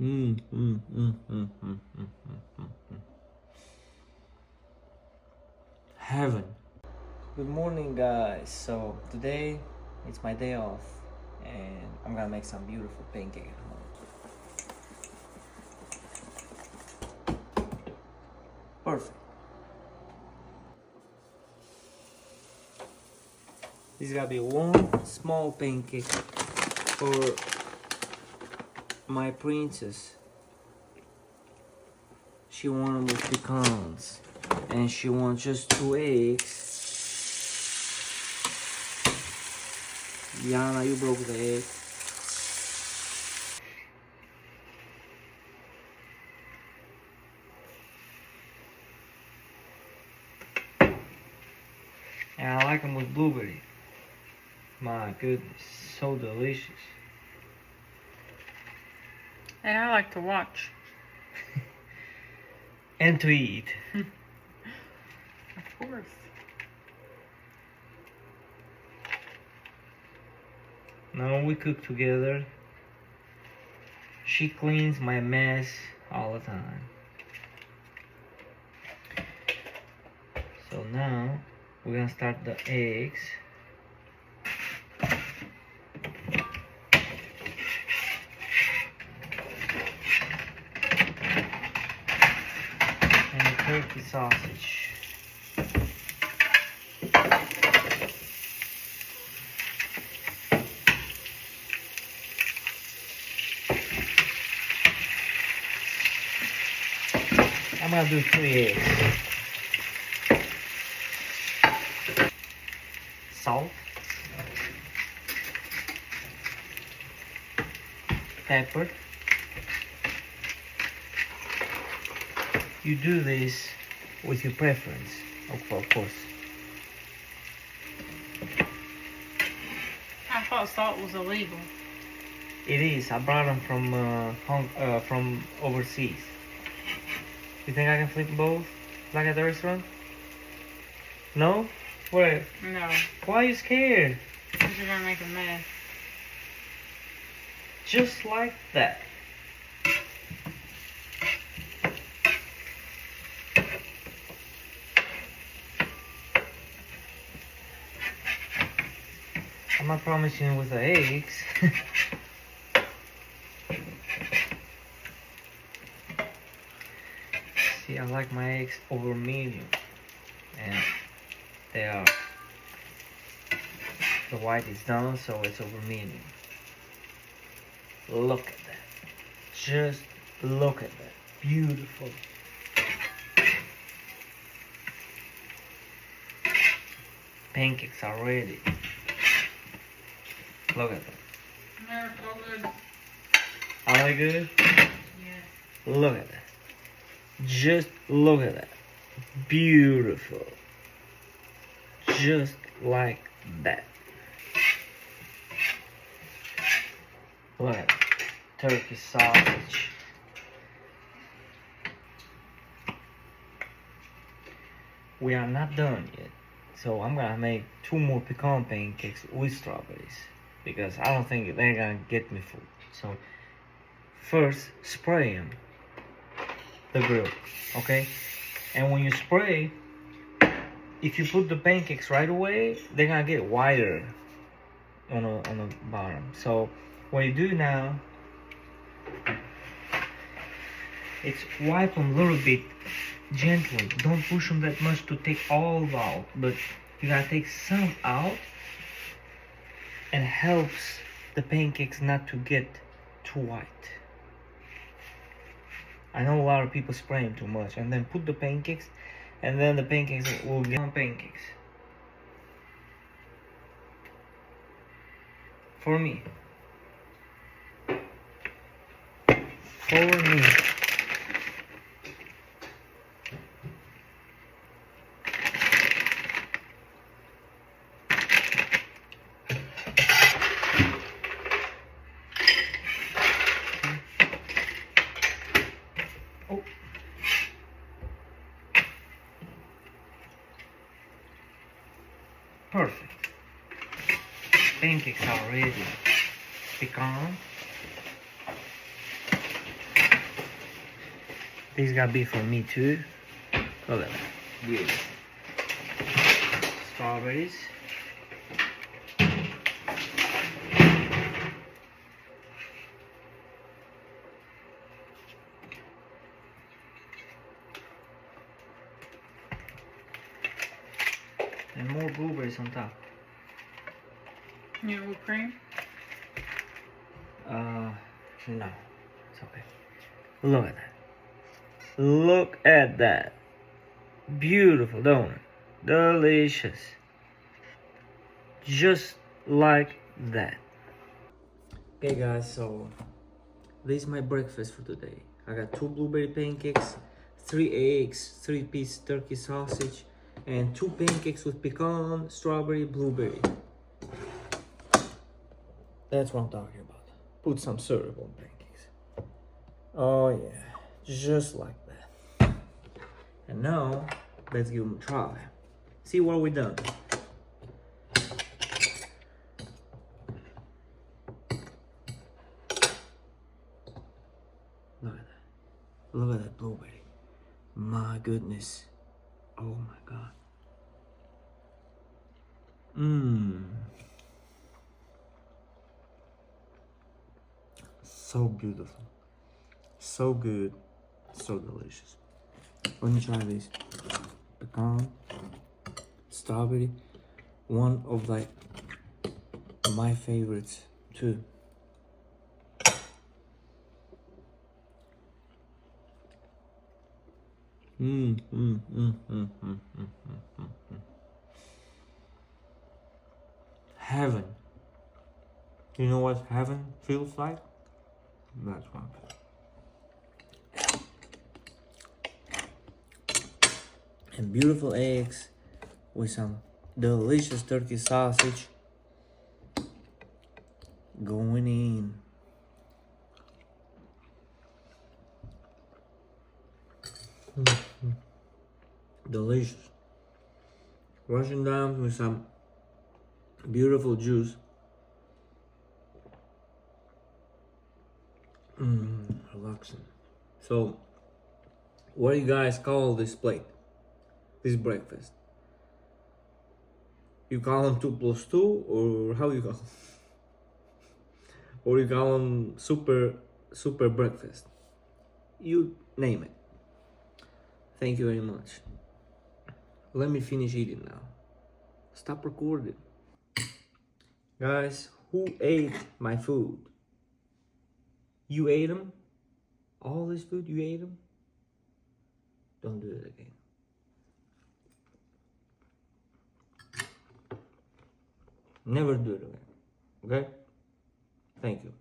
Mm, mm, mm, mm, mm, mm, mm, mm. Heaven. Good morning, guys. So today it's my day off, and I'm gonna make some beautiful pancake at home. Perfect. This is gonna be one small pancake for my princess. She wanted with pecans, and she wants just 2 eggs. Yana, you broke the egg. And I like them with blueberry. My goodness, so delicious. And I like to watch. And to eat. Of course. Now we cook together. She cleans my mess all the time. So now we're gonna start the eggs. And the turkey sausage. I'm gonna do 3 eggs. Salt. Pepper. You do this with your preference, of course. I thought salt was illegal. It is. I brought them from overseas. You think I can flip both, like at the restaurant? No? Where? No. Why are you scared? Because you're gonna make a mess. Just like that. I'm not promising with the eggs. See, I like my eggs over medium. And they are. The white is done, so it's over medium. Look at that. Just look at that. Beautiful. Pancakes are ready. Look at that. They're so good. Are they good? Yeah. Look at that. Just look at that. Beautiful. Just like that. Look at that. Turkey sausage. We are not done yet. So I'm gonna make 2 more pecan pancakes with strawberries. Because I don't think they're gonna get me full. So first spray them. The grill, okay? And when you spray, if you put the pancakes right away, they're gonna get wider on the bottom. So what you do now, it's wipe them a little bit gently. Don't push them that much to take all out, but you gotta take some out, and helps the pancakes not to get too white. I know a lot of people spray them too much, and then put the pancakes, and then the pancakes will get on pancakes. For me. For me. Oh. Perfect. Pancakes are ready. Pecan. This gotta be for me too. Look at that. Beautiful. Strawberries. And more blueberries on top. You want whipped cream? No. It's okay. Look at that. Look at that. Beautiful donut. Delicious. Just like that. Okay guys, so this is my breakfast for today. I got 2 blueberry pancakes, 3 eggs, 3-piece turkey sausage, and 2 pancakes with pecan, strawberry, blueberry. That's what I'm talking about. Put some syrup on pancakes. Oh yeah, just like that. And now, let's give them a try. See what we done. Look at that. Look at that blueberry. My goodness. Oh my god. Mmm. So beautiful. So good. So delicious. Let me try this. Pecan. Strawberry. One of like my favorites too. Heaven. You know what heaven feels like? That's one. And beautiful eggs with some delicious turkey sausage going in. Delicious. Russian down with some beautiful juice. Relaxing. So, what do you guys call this plate? This breakfast? You call them 2 plus 2, or how you call them? Or you call them super breakfast? You name it. Thank you very much. Let me finish eating now. Stop recording. Guys, who ate my food? You ate them? All this food, you ate them? Don't do it again. Never do it again. Okay? Thank you.